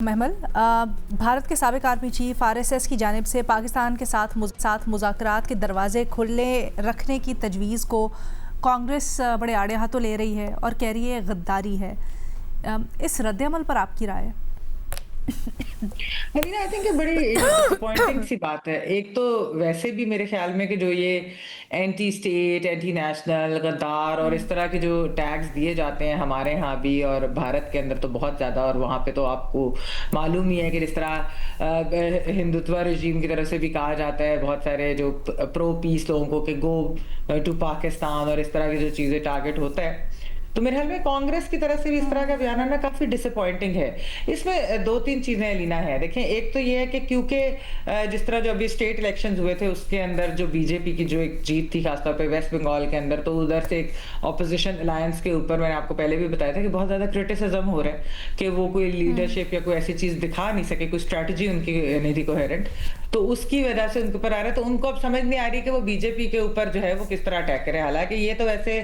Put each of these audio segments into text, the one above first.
महमल, भारत के साबिक army chief RSS की जानिब से पाकिस्तान के साथ मुज़ाकरात के दरवाजे खुले रखने की तजवीज़ को कांग्रेस बड़े आड़े हाथों ले रही है और कह रही है गद्दारी है। इस रद्द-ए-अमल पर आपकी राय है? अलीना, आई थिंक ये बड़ी डिसअपॉइंटिंग सी बात है। एक तो वैसे भी मेरे ख्याल में कि जो ये एंटी स्टेट, एंटी नेशनल, गद्दार और इस तरह के जो टैग्स दिए जाते हैं हमारे यहाँ भी और भारत के अंदर तो बहुत ज़्यादा, और वहाँ पे तो आपको मालूम ही है कि जिस तरह हिंदुत्व रजीम की तरफ से भी कहा जाता है, बहुत सारे जो प्रो पीस लोगों को कि गो टू पाकिस्तान और इस तरह की जो चीज़ें टारगेट होता है, तो मेरे ख्याल में कांग्रेस की तरफ से भी इस तरह का बयान आना काफी डिसअपॉइंटिंग है। इसमें दो तीन चीजें लीना है। देखें, एक तो ये है कि क्योंकि जिस तरह जो अभी स्टेट इलेक्शंस हुए थे उसके अंदर जो बीजेपी की जो एक जीत थी खासतौर पे वेस्ट बंगाल के अंदर, तो उधर से एक ऑपोजिशन अलायंस के ऊपर मैंने आपको पहले भी बताया था कि बहुत ज्यादा क्रिटिसिज्म हो रहा है कि वो कोई लीडरशिप या कोई ऐसी चीज दिखा नहीं सके, कोई स्ट्रैटेजी उनकी नहीं थी कोहेरेंट, तो उसकी वजह से उनके ऊपर आ रहा है। तो उनको अब समझ नहीं आ रही कि वो बीजेपी के ऊपर जो है वो किस तरह अटैक करे। हालांकि ये तो वैसे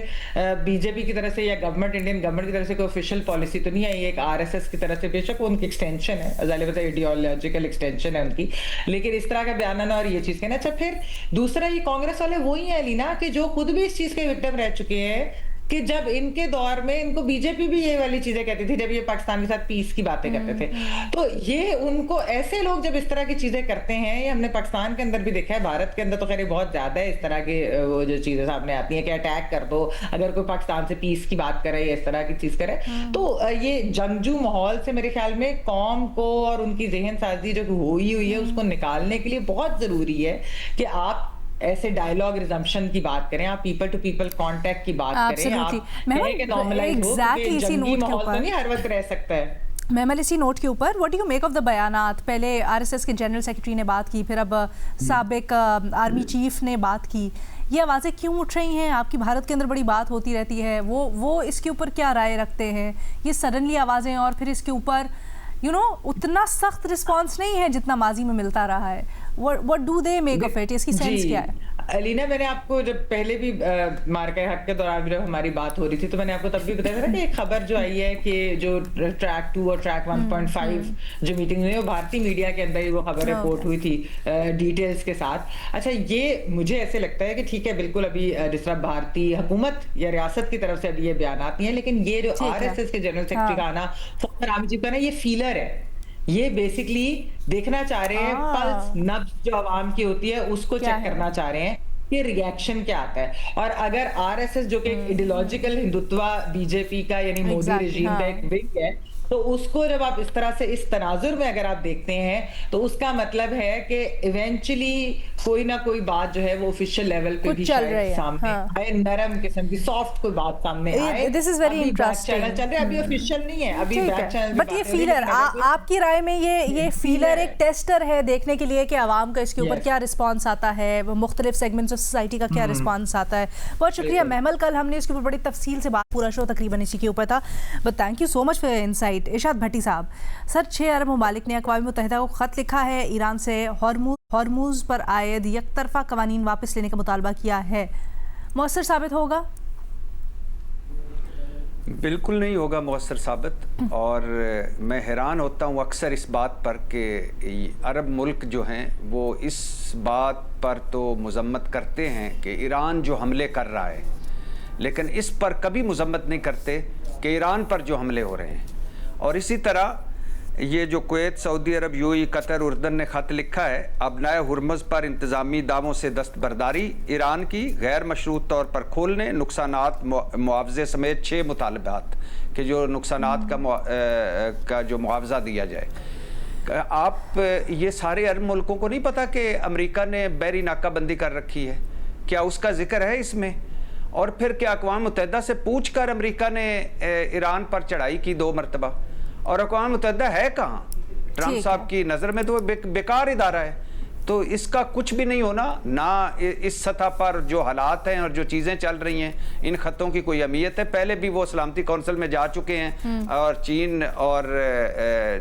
बीजेपी की तरफ से या गवर्नमेंट, इंडियन गवर्नमेंट की तरफ से कोई ऑफिशियल पॉलिसी तो नहीं है, ये एक आरएसएस की तरफ से बेशक वो उनकी एक्सटेंशन है, जाहिर है आइडियोलॉजिकल एक्सटेंशन है उनकी, लेकिन इस तरह का बयान आना और ये चीज कहना। अच्छा, फिर दूसरा ये कांग्रेस वाले वही है लीना कि जो खुद भी इस चीज के विक्टिम रह चुके हैं कि जब इनके दौर में इनको बीजेपी भी ये वाली चीजें कहती थी, जब ये पाकिस्तान के साथ पीस की बातें करते थे, तो ये उनको ऐसे लोग जब इस तरह की चीजें करते हैं, ये हमने पाकिस्तान के अंदर भी देखा है, भारत के अंदर तो खैर बहुत ज्यादा है इस तरह की वो जो चीजें सामने आती हैं कि अटैक कर दो अगर कोई पाकिस्तान से पीस की बात करे या इस तरह की चीज करे। तो ये जंगजू माहौल से मेरे ख्याल में कौम को और उनकी जहन साजी जो हुई है उसको निकालने के लिए बहुत जरूरी है कि आप ऐसे डायलॉग रिजम्पशन की बात करें, आप पीपल टू पीपल कांटेक्ट की बात करें, आप नॉर्मलाइज हो, जंगी माहौल तो नहीं हर वक्त रह सकता है। महमल, इसी नोट के ऊपर what do you make of the बयानात? पहले आरएसएस के जनरल सेक्रेटरी ने बात की, फिर अब साबिक आर्मी चीफ ने बात की। ये आवाज़ें क्यों उठ रही हैं? आपकी भारत के अंदर बड़ी बात होती रहती है, वो इसके ऊपर क्या राय रखते हैं? ये सडनली आवाज़ें और फिर इसके ऊपर उतना सख्त रिस्पॉन्स नहीं है जितना माजी में मिलता रहा है। What do they make of it? इसकी सेंस क्या है? अलीना, मैंने आपको जब पहले भी मार्का हक के दौरान जब हमारी बात हो रही थी तो मैंने आपको तब भी बताया था कि एक खबर जो आई है कि जो ट्रैक 2 और ट्रैक 1.5 जो मीटिंग हुई है वो भारतीय मीडिया के अंदर ही वो खबर रिपोर्ट हुई थी डिटेल्स के साथ। अच्छा, ये मुझे ऐसे लगता है कि ठीक है, बिल्कुल अभी जिस तरह भारतीय हुकूमत या रियासत की तरफ से अभी ये बयान आती है, लेकिन ये जो आरएसएस के जनरल सेक्रेटरी का आना, फखर आमिर का ना, ये फीलर है। ये बेसिकली देखना चाह रहे हैं, पल्स नब्ज जो आवाम की होती है उसको चेक करना चाह रहे हैं कि रिएक्शन क्या आता है। और अगर आरएसएस जो कि इडियोलॉजिकल हिंदुत्व बीजेपी का यानी मोदी रेजिम का एक विंग है, तो उसको जब आप इस तरह से इस तनाजुर में अगर आप देखते हैं तो उसका मतलब है कि इवेंचुअली कोई ना कोई बात जो है वो ऑफिशियल लेवल पे भी शायद सामने आए, नरम किस्म की सॉफ्ट कोई बात सामने आए। This is very interesting. Channel चल रहे हैं, अभी ऑफिशियल नहीं है, अभी बैक चैनल। बट ये फीलर, आपकी राय में ये फीलर एक टेस्टर है देखने के लिए कि आवाम का इसके ऊपर क्या रिस्पॉन्स आता है, मुख्तलिफ सेगमेंट्स ऑफ सोसाइटी का क्या रिस्पॉन्स आता है। बहुत शुक्रिया महमल, कल हमने इसके ऊपर बड़ी तफसील से बात, पूरा शो तकरीबन इसी के ऊपर था, but thank you so much for insight. Irshad Bhatti साहब, सर 6 अरब ममालिक ने अक़वाम मुत्तहिदा को ख़त लिखा है, ईरान से हॉर्मुज़ पर आयद यकतरफा कवानीन वापस लेने का मुतालबा किया है, मौसर साबित होगा? बिल्कुल नहीं होगा मौसर साबित। और मैं हैरान होता हूँ अक्सर इस बात पर कि अरब मुल्क जो हैं वो इस बात पर तो मज़म्मत करते हैं कि ईरान जो हमले कर रहा है, लेकिन इस पर कभी मज़म्मत नहीं करते कि ईरान पर जो हमले हो रहे हैं। और इसी तरह ये जो कुवैत, सऊदी अरब, यूएई, कतर, उर्दन ने ख़त लिखा है, अबनाए हुर्मुज़ पर इंतज़ामी दावों से दस्तबरदारी, ईरान की गैर मशरूत तौर पर खोलने, नुकसानात मुआवजे समेत 6 मुतालबात कि जो नुकसानात का जो मुआवजा दिया जाए। आप ये सारे अरब मुल्कों को नहीं पता कि अमेरिका ने बहरी नाकाबंदी कर रखी है? क्या उसका जिक्र है इसमें? और फिर क्या अक़वाम मुत्तहिदा से पूछ कर अमेरिका ने ईरान पर चढ़ाई की 2 मरतबा? और अक़वाम मुत्तहिदा है कहाँ? ट्रंप साहब की नज़र में तो बेकार इदारा है। तो इसका कुछ भी नहीं होना, ना इस सतह पर जो हालात हैं और जो चीज़ें चल रही हैं, इन ख़तों की कोई अहमियत है। पहले भी वो सलामती कौंसिल में जा चुके हैं और चीन और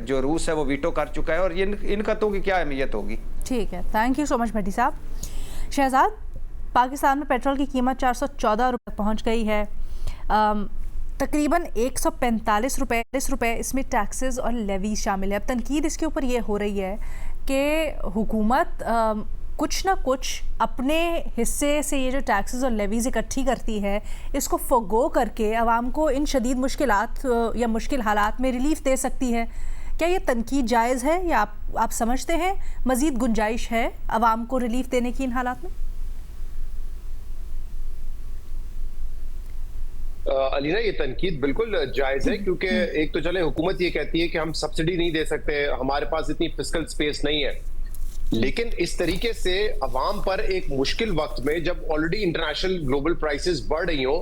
जो रूस है वो वीटो कर चुका है, और इन ख़तों की क्या अहमियत होगी? ठीक है, थैंक यू सो मच भट्टी साहब। शहजाद, पाकिस्तान में पेट्रोल की कीमत 414 रुपये पहुँच गई है। तकरीबन 145 रुपए इसमें टैक्सेस और लेवी शामिल है। अब तनकीद इसके ऊपर ये हो रही है कि हुकूमत कुछ ना कुछ अपने हिस्से से ये जो टैक्सेस और लेवीज़ इकट्ठी करती है, इसको फ़ोगो करके आवाम को इन शदीद मुश्किलात या मुश्किल हालात में रिलीफ दे सकती है। क्या ये तनकीद जायज़ है या आप समझते हैं मज़ीद गुंजाइश है आवाम को रिलीफ देने की इन हालात में? अलीना, ये तनकीद बिल्कुल जायज़ है, क्योंकि एक तो चले हुकूमत ये कहती है कि हम सब्सिडी नहीं दे सकते, हमारे पास इतनी फिस्कल स्पेस नहीं है, लेकिन इस तरीके से अवाम पर एक मुश्किल वक्त में जब ऑलरेडी इंटरनेशनल ग्लोबल प्राइसेस बढ़ रही हो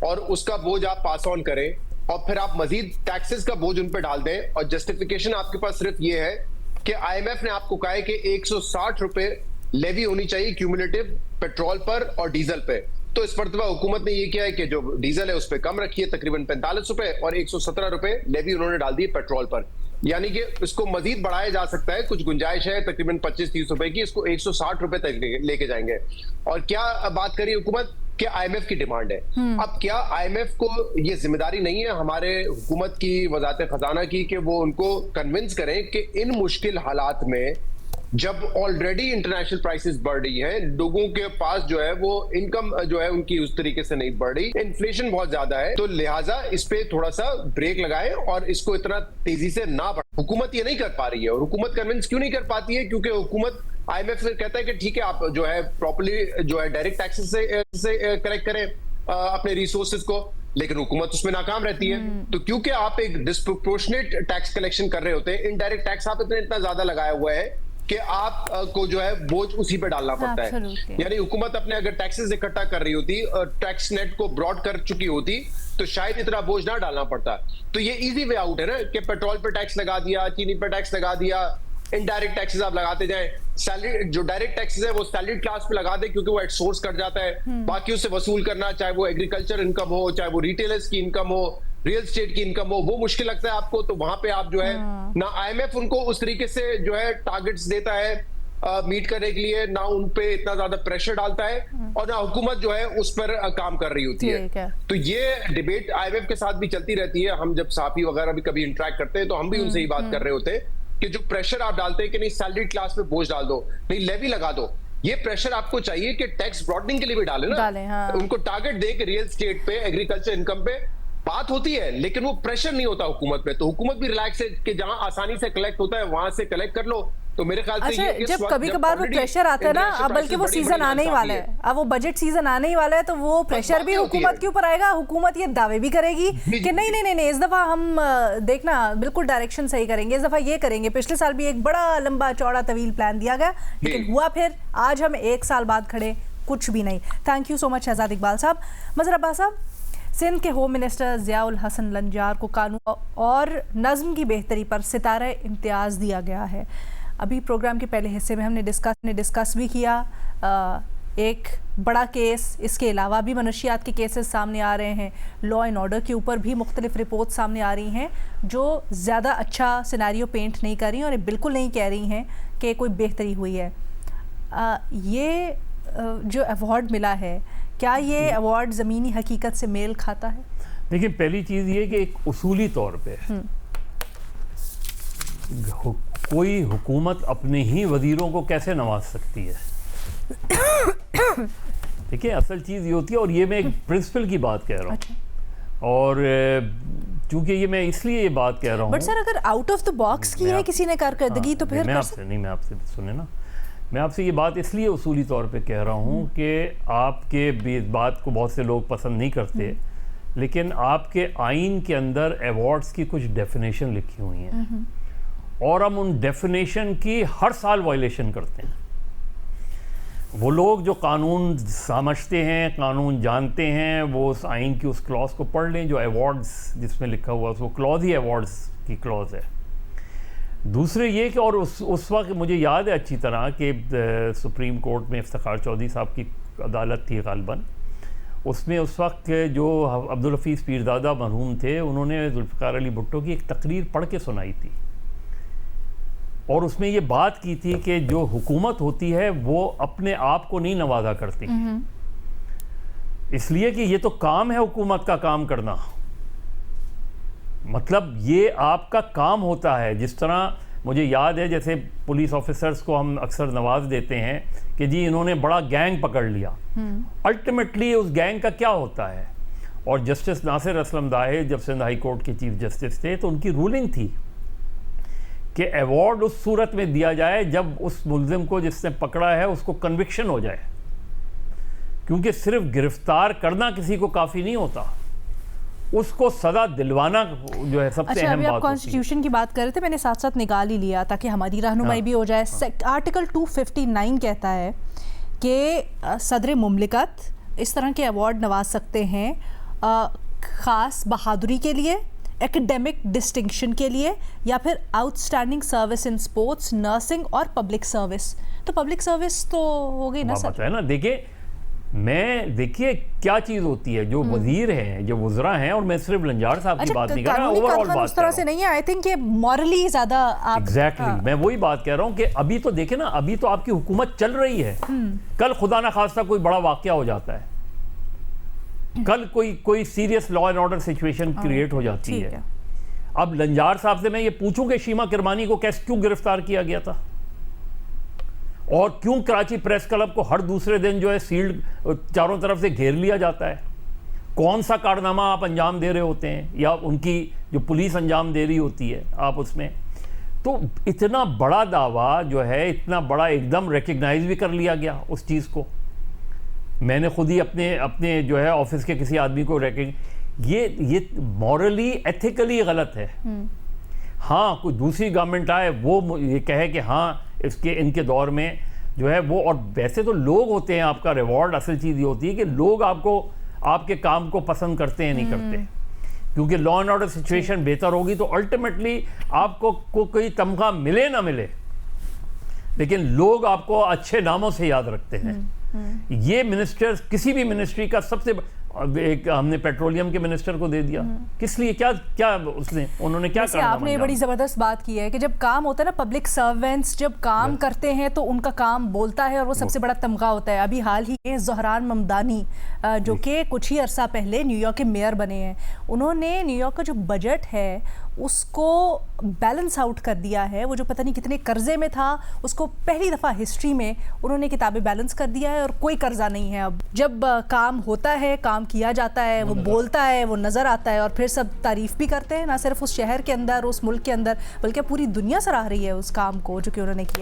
और उसका बोझ आप पास ऑन करें और फिर आप मजीद टैक्सेस का बोझ उन पर डाल दें, और जस्टिफिकेशन आपके पास सिर्फ ये है कि IMF ने आपको कहा है कि 160 रुपए लेवी होनी चाहिए क्यूमुलेटिव पेट्रोल पर और डीजल पे। तो इस मरतबा हुकूमत ने ये किया है कि जो डीजल है उस पर कम रखी है, तकरीबन 45 रुपए, और 117 रुपए लेवी उन्होंने डाल दी पेट्रोल पर, यानी कि इसको मजीद बढ़ाया जा सकता है, कुछ गुंजाइश है तकरीबन 25-30 रुपए की, इसको 160 रुपए तक लेके जाएंगे। और क्या बात करी हुकूमत कि IMF की डिमांड है। अब क्या IMF को ये जिम्मेदारी नहीं है हमारे हुकूमत की, वजारत खजाना की, कि वो उनको कन्विंस करें कि इन मुश्किल हालात में जब ऑलरेडी इंटरनेशनल प्राइसेस बढ़ रही हैं, लोगों के पास जो है वो इनकम जो है उनकी उस तरीके से नहीं बढ़ रही, इन्फ्लेशन बहुत ज्यादा है, तो लिहाजा इस पे थोड़ा सा ब्रेक लगाएं और इसको इतना तेजी से ना बढ़े। हुकूमत ये नहीं कर पा रही है, और हुकूमत कन्विंस क्यों नहीं कर पाती है? क्योंकि हुकूमत IMF से कहता है कि ठीक है, आप जो है प्रॉपर्ली जो है डायरेक्ट टैक्सेस से कलेक्ट करें अपने रिसोर्सेज को, लेकिन हुकूमत उसमें नाकाम रहती है। तो क्योंकि आप एक डिस्प्रोपोर्शनेट टैक्स कलेक्शन कर रहे होते हैं, इनडायरेक्ट टैक्स आप इतना ज्यादा लगाया हुआ है कि आप को जो है बोझ उसी पे डालना पड़ता है। यानी हुकूमत अपने अगर टैक्सेस इकट्ठा कर रही होती और टैक्स नेट को ब्रॉड कर चुकी होती तो शायद इतना बोझ ना डालना पड़ता। तो ये इजी वे आउट है ना कि पेट्रोल पे टैक्स लगा दिया, चीनी पे टैक्स लगा दिया, इनडायरेक्ट टैक्सेस आप लगाते जाएं। सैलरी जो डायरेक्ट टैक्सेस है वो सैलरीड क्लास पे लगा दे, क्योंकि वो एटसोर्स कर जाता है। बाकी उससे वसूल करना, चाहे वो एग्रीकल्चर इनकम हो, चाहे वो रिटेलर्स की इनकम हो, रियल स्टेट की इनकम हो, वो मुश्किल लगता है आपको। तो वहां पे आप जो है ना IMF उनको उस तरीके से जो है टारगेट्स देता है मीट करने के लिए, ना उन पे इतना ज्यादा प्रेशर डालता है, और ना हुकूमत जो है उस पर काम कर रही होती है। तो ये डिबेट IMF के साथ भी चलती रहती है। हम जब सहाफी वगैरह भी कभी इंटरेक्ट करते हैं तो हम भी उनसे ही बात कर रहे होते हैं कि जो प्रेशर आप डालते हैं कि नहीं सैलरीड क्लास पे बोझ डाल दो, नहीं लेवी लगा दो, ये प्रेशर आपको चाहिए कि टैक्स ब्रॉडनिंग के लिए भी डाले ना, हाँ। उनको टारगेट दे कि रियल स्टेट पे, एग्रीकल्चर इनकम पे बात होती है, लेकिन वो प्रेशर नहीं होता हुकूमत पे। तो हुकूमत भी रिलैक्स है कि जहां आसानी से कलेक्ट होता है वहां से कलेक्ट कर लो। तो मेरे ख्याल से ये जब कभी कभार वो प्रेशर आता है ना, अब बल्कि वो सीजन आने ही वाला है, अब वो बजट सीजन आने ही वाला है, तो वो प्रेशर भी हुकूमत के ऊपर आएगा। हुकूमत ये दावे भी करेगी कि नहीं नहीं नहीं इस दफा हम देखना बिल्कुल डायरेक्शन सही करेंगे, इस दफा ये करेंगे। पिछले साल भी एक बड़ा लंबा चौड़ा तवील प्लान दिया गया, लेकिन हुआ फिर आज हम 1 साल बाद खड़े कुछ भी नहीं। Thank you so much Shahzad Iqbal sahab. Mazhar Abbas sahab, Sindh के होम मिनिस्टर ज़ियाउल हसन लंजार को कानून और नज़्म की बेहतरी पर सितारा इम्तियाज़ दिया गया है। अभी प्रोग्राम के पहले हिस्से में हमने डिस्कस भी किया एक बड़ा केस, इसके अलावा भी मनशियात के केसेस सामने आ रहे हैं, लॉ एंड ऑर्डर के ऊपर भी मुख्तलिफ रिपोर्ट सामने आ रही हैं जो ज़्यादा अच्छा सिनेरियो पेंट नहीं कर रही हैं और बिल्कुल नहीं कह रही हैं कि कोई बेहतरी हुई है। ये जो अवार्ड मिला है, क्या ये अवार्ड ज़मीनी हकीकत से मेल खाता है? देखिए, पहली चीज़ ये कि एक उसूली तौर पे कोई हुकूमत अपने ही वज़ीरों को कैसे नवाज सकती है? देखिए, असल चीज़ ये होती है, और ये मैं एक प्रिंसिपल की बात कह रहा हूँ। अच्छा। और चूँकि ये मैं इसलिए ये बात कह रहा हूँ, बट सर अगर आउट ऑफ द बॉक्स की है किसी ने कारकर्दगी, तो फिर मैं आपसे सुने ना, मैं आपसे ये बात इसलिए उसूली तौर पे कह रहा हूँ कि आपके इस बात को बहुत से लोग पसंद नहीं करते, लेकिन आपके आइन के अंदर अवार्ड्स की कुछ डेफिनेशन लिखी हुई हैं और हम उन डेफिनेशन की हर साल वायलेशन करते हैं। वो लोग जो कानून समझते हैं, कानून जानते हैं, वो उस आइन की उस क्लॉज को पढ़ लें जो अवार्ड्स जिसमें लिखा हुआ, वो क्लॉज ही अवार्ड्स की क्लॉज है। दूसरे ये कि और उस वक्त मुझे याद है अच्छी तरह कि सुप्रीम कोर्ट में इफ्तिखार चौधरी साहब की अदालत थी गालिबन, उसमें उस वक्त जो अब्दुल हफीज़ पीरज़ादा मरहूम थे, उन्होंने जुल्फ़िकार अली भुट्टो की एक तकरीर पढ़ के सुनाई थी और उसमें ये बात की थी कि जो हुकूमत होती है वो अपने आप को नहीं नवाजा करती, इसलिए कि ये तो काम है हुकूमत का काम करना, मतलब ये आपका काम होता है। जिस तरह मुझे याद है, जैसे पुलिस ऑफिसर्स को हम अक्सर नवाज देते हैं कि जी इन्होंने बड़ा गैंग पकड़ लिया, अल्टीमेटली उस गैंग का क्या होता है। और जस्टिस नासिर असलम दाहे जब सिंध हाई कोर्ट के चीफ जस्टिस थे, तो उनकी रूलिंग थी कि अवार्ड उस सूरत में दिया जाए जब उस मुल्जिम को जिसने पकड़ा है उसको कन्विक्शन हो जाए, क्योंकि सिर्फ गिरफ्तार करना किसी को काफ़ी नहीं होता, उसको सजा दिलवाना जो है सबसे अच्छा, अहम अभी बात आप होती है। कॉन्स्टिट्यूशन की बात कर रहे थे, मैंने साथ साथ निकाल ही लिया ताकि हमारी रहनुमाई भी हो जाए। आर्टिकल 259 कहता है कि सदर मुमलिकत इस तरह के अवार्ड नवाज सकते हैं ख़ास बहादुरी के लिए, एकेडमिक डिस्टिंक्शन के लिए, या फिर outstanding service in sports, nursing और पब्लिक सर्विस। तो पब्लिक सर्विस तो हो गई ना सर? बात है ना, देखिए क्या चीज़ होती है। जो वजीर हैं, जो वज़रा हैं, और मैं सिर्फ लंजार साहब की बात नहीं कर रहा, ओवरऑल बात उस तरह से नहीं है। आई थिंक ये मॉरली ज़्यादा आप एग्जैक्टली मैं वही बात कह रहा हूँ कि अभी तो देखे ना, अभी तो आपकी हुकूमत चल रही है, कल खुदा ना खास्ता कोई बड़ा वाकया हो जाता है, कल कोई serious law and order situation create हो जाती है। अब लंजार साहब से मैं ये पूछूं कि शीमा किरमानी को क्यों गिरफ्तार किया गया था, और क्यों कराची प्रेस क्लब को हर दूसरे दिन जो है सील्ड चारों तरफ से घेर लिया जाता है? कौन सा कारनामा आप अंजाम दे रहे होते हैं, या उनकी जो पुलिस अंजाम दे रही होती है आप उसमें? तो इतना बड़ा दावा जो है, इतना बड़ा एकदम रिकग्नाइज भी कर लिया गया उस चीज़ को। मैंने खुद ही अपने जो है ऑफिस के किसी आदमी को ये मॉरली एथिकली गलत है। हाँ, कोई दूसरी गवर्नमेंट आए वो ये कहे कि हाँ इनके दौर में जो है वो, और वैसे तो लोग होते हैं आपका रिवॉर्ड। असल चीज़ ये होती है कि लोग आपके काम को पसंद करते हैं नहीं करते, क्योंकि लॉ एंड ऑर्डर सिचुएशन बेहतर होगी तो अल्टीमेटली आपको कोई तमगा मिले ना मिले, लेकिन लोग आपको अच्छे नामों से याद रखते हैं। ये मिनिस्टर्स, किसी भी मिनिस्ट्री का सबसे एक हमने पेट्रोलियम के मिनिस्टर को दे दिया, किस लिए? क्या उन्होंने क्या कहा? आपने बड़ी ज़बरदस्त बात की है कि जब काम होता है ना, पब्लिक सर्वेंट्स जब काम करते हैं तो उनका काम बोलता है और वो सबसे बड़ा तमगा होता है। अभी हाल ही में ज़हरान ममदानी जो कि कुछ ही अरसा पहले न्यूयॉर्क के मेयर बने हैं, उन्होंने न्यूयॉर्क का जो बजट है उसको बैलेंस आउट कर दिया है। वो जो पता नहीं कितने कर्जे में था, उसको पहली दफ़ा हिस्ट्री में उन्होंने किताबें बैलेंस कर दिया है और कोई कर्जा नहीं है। अब जब काम होता है, काम किया जाता है, वो बोलता है, वो नज़र आता है, और फिर सब तारीफ़ भी करते हैं, ना सिर्फ उस शहर के अंदर, उस मुल्क के अंदर, बल्कि पूरी दुनिया सराह रही है उस काम को जो कि उन्होंने किया।